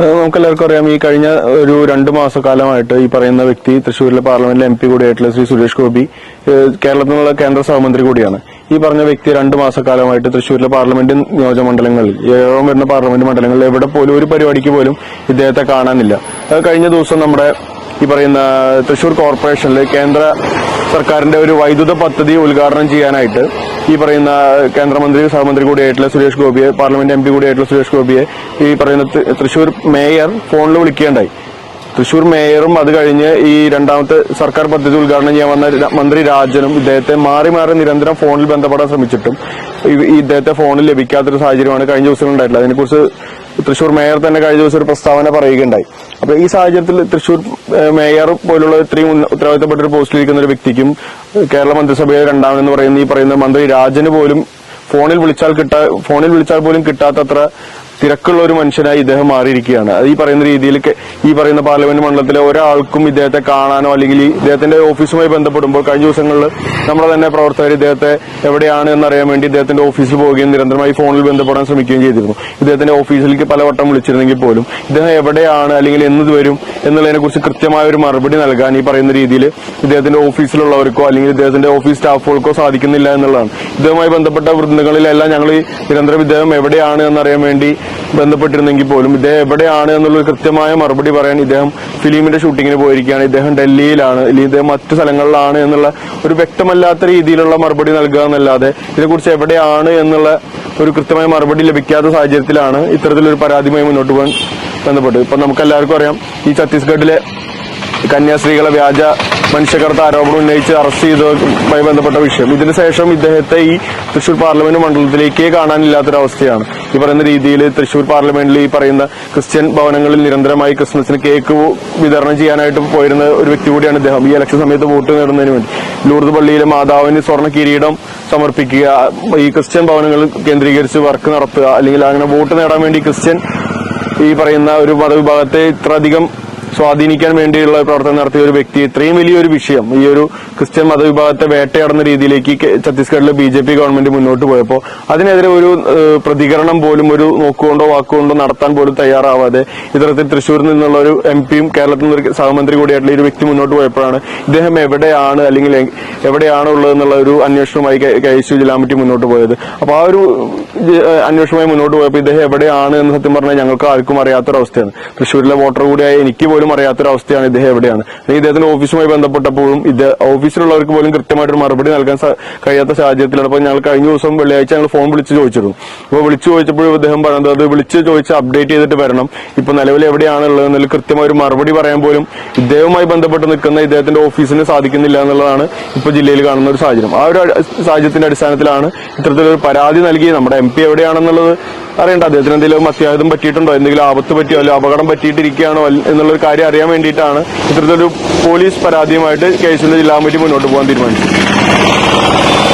നമുക്കെല്ലാവർക്കും അറിയാം, ഈ കഴിഞ്ഞ ഒരു 2 മാസക്കാലമായിട്ട് ഈ പറയുന്ന വ്യക്തി തൃശ്ശൂരിലെ പാർലമെന്റിലെ MP കൂടിയായിട്ടുള്ള ശ്രീ സുരേഷ് ഗോപി കേരളത്തിൽ നിന്നുള്ള കേന്ദ്ര സഹമന്ത്രി കൂടിയാണ്. ഈ പറഞ്ഞ വ്യക്തി 2 മാസക്കാലമായിട്ട് തൃശ്ശൂരിലെ പാർലമെന്റ് നിയോജകമണ്ഡലങ്ങളിൽ 7 വരുന്ന പാർലമെന്റ് മണ്ഡലങ്ങളിൽ എവിടെ പോലും ഒരു പരിപാടിക്ക് പോലും ഇദ്ദേഹത്തെ കാണാനില്ല. കഴിഞ്ഞ ദിവസം നമ്മുടെ ഈ പറയുന്ന തൃശ്ശൂർ കോർപ്പറേഷനിൽ കേന്ദ്ര സർക്കാരിന്റെ ഒരു വൈദ്യുത പദ്ധതി ഉദ്ഘാടനം ചെയ്യാനായിട്ട് ഈ പറയുന്ന കേന്ദ്രമന്ത്രി സഹമന്ത്രി കൂടിയായിട്ടുള്ള സുരേഷ് ഗോപിയെ, പാർലമെന്റ് MP കൂടിയായിട്ടുള്ള സുരേഷ് ഗോപിയെ ഈ പറയുന്ന തൃശ്ശൂർ മേയർ ഫോണിൽ വിളിക്കുകയുണ്ടായി. തൃശ്ശൂർ മേയറും അത് കഴിഞ്ഞ് ഈ രണ്ടാമത്തെ സർക്കാർ പദ്ധതി ഉദ്ഘാടനം ചെയ്യാൻ വന്ന മന്ത്രി രാജനും ഇദ്ദേഹത്തെ മാറി മാറി നിരന്തരം ഫോണിൽ ബന്ധപ്പെടാൻ ശ്രമിച്ചിട്ടും ഇദ്ദേഹത്തെ ഫോണിൽ ലഭിക്കാത്തൊരു സാഹചര്യമാണ് കഴിഞ്ഞ ദിവസങ്ങൾ ഉണ്ടായിട്ടുള്ളത്. അതിനെക്കുറിച്ച് തൃശ്ശൂർ മേയർ തന്നെ കഴിഞ്ഞ ദിവസം ഒരു പ്രസ്താവന പറയുകയുണ്ടായി. അപ്പൊ ഈ സാഹചര്യത്തിൽ തൃശ്ശൂർ മേയർ പോലുള്ള ഇത്രയും ഉത്തരവാദിത്തപ്പെട്ട ഒരു പോസ്റ്റിലിരിക്കുന്ന ഒരു വ്യക്തിക്കും കേരള മന്ത്രിസഭയിലെ രണ്ടാമെന്ന് പറയുന്ന ഈ പറയുന്ന മന്ത്രി രാജന് പോലും ഫോണിൽ വിളിച്ചാൽ പോലും കിട്ടാത്തത്ര തിരക്കുള്ള ഒരു മനുഷ്യനായി ഇദ്ദേഹം മാറിയിരിക്കുകയാണ്. ഈ പറയുന്ന രീതിയിൽ ഈ പറയുന്ന പാർലമെന്റ് മണ്ഡലത്തിലെ ഒരാൾക്കും ഇദ്ദേഹത്തെ കാണാനോ അല്ലെങ്കിൽ ഇദ്ദേഹത്തിന്റെ ഓഫീസുമായി ബന്ധപ്പെടുമ്പോൾ കഴിഞ്ഞ ദിവസങ്ങളിൽ നമ്മളെ തന്നെ പ്രവർത്തകർ ഇദ്ദേഹത്തെ എവിടെയാണ് എന്നറിയാൻ വേണ്ടി ഇദ്ദേഹത്തിന്റെ ഓഫീസിൽ പോവുകയും നിരന്തരമായി ഫോണിൽ ബന്ധപ്പെടാൻ ശ്രമിക്കുകയും ചെയ്തിരുന്നു. ഇദ്ദേഹത്തിന്റെ ഓഫീസിലേക്ക് പലവട്ടം വിളിച്ചിരുന്നെങ്കിൽ പോലും ഇദ്ദേഹം എവിടെയാണ് അല്ലെങ്കിൽ എന്ന് വരും എന്നുള്ളതിനെ കുറിച്ച് കൃത്യമായ ഒരു മറുപടി നൽകാൻ ഈ പറയുന്ന രീതിയിൽ ഇദ്ദേഹത്തിന്റെ ഓഫീസിലുള്ളവർക്കോ അല്ലെങ്കിൽ ഇദ്ദേഹത്തിന്റെ ഓഫീസ് സ്റ്റാഫുകൾക്കോ സാധിക്കുന്നില്ല എന്നുള്ളതാണ്. ഇദ്ദേഹവുമായി ബന്ധപ്പെട്ട വൃന്ദങ്ങളിലെല്ലാം ഞങ്ങൾ നിരന്തരം ഇദ്ദേഹം എവിടെയാണ് എന്നറിയാൻ വേണ്ടി ബന്ധപ്പെട്ടിരുന്നെങ്കിൽ പോലും ഇദ്ദേഹം എവിടെയാണ് എന്നുള്ള കൃത്യമായ മറുപടി പറയാൻ ഇദ്ദേഹം ഫിലിമിന്റെ ഷൂട്ടിങ്ങിന് പോയിരിക്കുകയാണ്, ഇദ്ദേഹം ഡൽഹിയിലാണ്, അല്ലെങ്കിൽ ഇദ്ദേഹം മറ്റു സ്ഥലങ്ങളിലാണ് എന്നുള്ള ഒരു വ്യക്തമല്ലാത്ത രീതിയിലുള്ള മറുപടി നൽകുക എന്നല്ലാതെ ഇതിനെക്കുറിച്ച് എവിടെയാണ് എന്നുള്ള ഒരു കൃത്യമായ മറുപടി ലഭിക്കാത്ത സാഹചര്യത്തിലാണ് ഇത്തരത്തിലൊരു പരാതിയുമായി മുന്നോട്ട് പോകാൻ ബന്ധപ്പെട്ട്. ഇപ്പൊ നമുക്കെല്ലാവർക്കും അറിയാം, ഈ ഛത്തീസ്ഗഡിലെ കന്യാസ്ത്രീകളെ വ്യാജ മനുഷ്യക്കടത്ത് ആരോപണം ഉന്നയിച്ച് അറസ്റ്റ് ചെയ്തതുമായി ബന്ധപ്പെട്ട വിഷയം. ഇതിനുശേഷം ഇദ്ദേഹത്തെ ഈ തൃശ്ശൂർ പാർലമെന്റ് മണ്ഡലത്തിലേക്ക് കാണാനില്ലാത്തൊരവസ്ഥയാണ്. ഈ പറയുന്ന രീതിയിൽ തൃശ്ശൂർ പാർലമെന്റിൽ ഈ പറയുന്ന ക്രിസ്ത്യൻ ഭവനങ്ങളിൽ നിരന്തരമായി ക്രിസ്മസിന് കേക്ക് വിതരണം ചെയ്യാനായിട്ട് പോയിരുന്ന ഒരു വ്യക്തി കൂടിയാണ് ഇദ്ദേഹം. ഈ ഇലക്ഷൻ സമയത്ത് വോട്ട് നേടുന്നതിന് വേണ്ടി ലൂർദ് പള്ളിയിലെ മാതാവിന് സ്വർണ്ണ കിരീടം സമർപ്പിക്കുക, ഈ ക്രിസ്ത്യൻ ഭവനങ്ങൾ കേന്ദ്രീകരിച്ച് വർക്ക് നടത്തുക, അല്ലെങ്കിൽ അങ്ങനെ വോട്ട് നേടാൻ വേണ്ടി ക്രിസ്ത്യൻ ഈ പറയുന്ന ഒരു മതവിഭാഗത്തെ ഇത്രയധികം സ്വാധീനിക്കാൻ വേണ്ടിയുള്ള പ്രവർത്തനം നടത്തിയ ഒരു വ്യക്തി ഇത്രയും വലിയൊരു വിഷയം, ഈ ഒരു ക്രിസ്ത്യൻ മതവിഭാഗത്തെ വേട്ടയാടുന്ന രീതിയിലേക്ക് ഛത്തീസ്ഗഡിലെ BJP ഗവൺമെന്റ് മുന്നോട്ട് പോയപ്പോൾ അതിനെതിരെ ഒരു പ്രതികരണം പോലും ഒരു നോക്കുകൊണ്ടോ വാക്കുകൊണ്ടോ നടത്താൻ പോലും തയ്യാറാവാതെ ഇത്തരത്തിൽ തൃശ്ശൂരിൽ നിന്നുള്ള ഒരു MPയും കേരളത്തിൽ നിന്ന് സഹമന്ത്രി കൂടിയായിട്ടുള്ള ഒരു വ്യക്തി മുന്നോട്ട് പോയപ്പോഴാണ് ഇദ്ദേഹം എവിടെയാണ് അല്ലെങ്കിൽ എവിടെയാണ് ഉള്ളതെന്നുള്ള ഒരു അന്വേഷണവുമായി KSU ജില്ലാ കമ്മിറ്റി മുന്നോട്ട് പോയത്. അപ്പൊ ആ ഒരു അന്വേഷണവുമായി മുന്നോട്ട് പോയപ്പോൾ ഇദ്ദേഹം എവിടെയാണ് എന്ന് സത്യം പറഞ്ഞാൽ ഞങ്ങൾക്ക് ആർക്കും അറിയാത്തൊരവസ്ഥയാണ്. തൃശ്ശൂരിലെ വോട്ടർ കൂടിയായ എനിക്ക് പോലും അറിയാത്തൊരവസ്ഥയാണ് ഇദ്ദേഹം എവിടെയാണ്. ഇദ്ദേഹത്തിന്റെ ഓഫീസുമായി ബന്ധപ്പെട്ടപ്പോഴും ഓഫീസിലുള്ളവർക്ക് പോലും കൃത്യമായിട്ടൊരു മറുപടി നൽകാൻ കഴിയാത്ത സാഹചര്യത്തിലാണ്. അപ്പോൾ ഞങ്ങൾ കഴിഞ്ഞ ദിവസം വെള്ളിയാഴ്ച ഞങ്ങൾ ഫോൺ വിളിച്ച് ചോദിച്ചിരുന്നു. അപ്പോൾ വിളിച്ചു ചോദിച്ചപ്പോഴും ഇദ്ദേഹം പറഞ്ഞത് അത് വിളിച്ച് ചോദിച്ച് അപ്ഡേറ്റ് ചെയ്തിട്ട് വരണം, ഇപ്പൊ നിലവിൽ എവിടെയാണുള്ളതെന്നുള്ള കൃത്യമായ ഒരു മറുപടി പറയാൻ പോലും ഇദ്ദേഹവുമായി ബന്ധപ്പെട്ട് നിൽക്കുന്ന ഇദ്ദേഹത്തിന്റെ ഓഫീസിന് സാധിക്കുന്നില്ല എന്നുള്ളതാണ് ഇപ്പൊ ജില്ലയിൽ കാണുന്ന ഒരു സാഹചര്യം. ആ ഒരു സാഹചര്യത്തിന്റെ അടിസ്ഥാനത്തിലാണ് ഇത്തരത്തിലൊരു പരാതി നൽകി നമ്മുടെ MP എവിടെയാണെന്നുള്ളത് അറിയേണ്ട, അദ്ദേഹത്തിന് എന്തെങ്കിലും അത്യാഹിതം പറ്റിയിട്ടുണ്ടോ, എന്തെങ്കിലും ആപത്ത് പറ്റിയോ അല്ലെങ്കിൽ അപകടം പറ്റിയിട്ടിരിക്കുകയാണോ എന്നുള്ളൊരു കാര്യം അറിയാൻ വേണ്ടിയിട്ടാണ് ഇത്തരത്തിലൊരു പോലീസ് പരാതിയുമായിട്ട് KSU ജില്ലാ കമ്മിറ്റി മുന്നോട്ട് പോകാൻ തീരുമാനിച്ചത്.